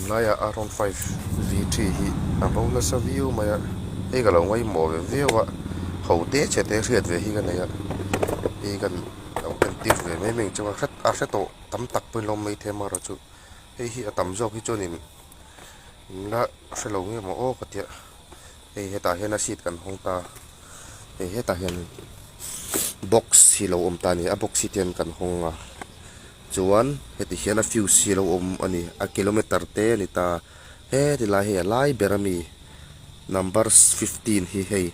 Naya around 5 V3 hi abola sa view maya e ga lo ngai mo ve view wa hote chete riat ve hi ga naya e ga lo kan tir ve mai meng chuwa khat a hre to tam tak pui lom mai the ma ro chu e hi atam jok hi chonin la hre lo nge mo o katia e heta hena sit kan hong ta e heta hen box hi lo om ta ni a box hi ten kan hong a chuan heti hian a fuse hi lo om ani a kilometer te ni ta he ti la he lai berami number 15 hi hei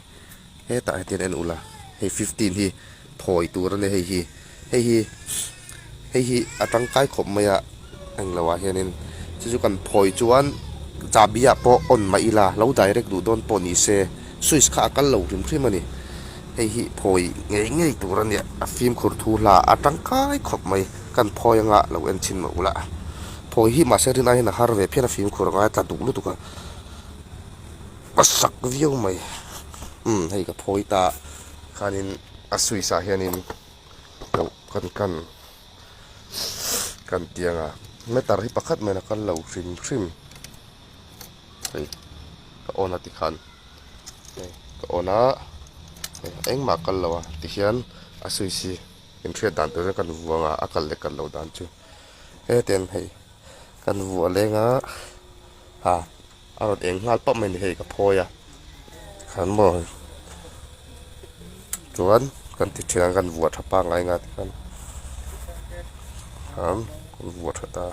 he ta heten en ula hei 15 hi thoi tur ne hei hi atang kai khop maya ang lawa hianin chu kan phoi chuan chabia po on ma ila lo direct du don po ni se switch kha kal lo rim thrim ani hei hi phoi ngei tur ani a film khur thu la atang kai khop mai kan phoi nga lo en chin ma ula phoi hi ma serin a hin har ve phena film khur nga ta du lu tu ka pasak view mai hei ka phoi ta khanin a switch a hianin lo kan tianga metar hi pakhat mena kan lo rim hei ka ona ti khan ka ona eng ma kal lawa ti hian a switch in thre dan to kan vuanga akal le kan lo dan chu he ten hei kan vu lenga ha arot eng ngal pa mai ni hei ka phoya khan mo chuan kan ti thiang kan vu thapa ngai nga kan vu thata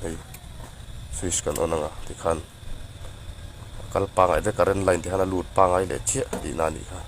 hei switch kan ona nga ti khan kal pa ngai de current line ti hana lut pa ngai le chi di na ni kha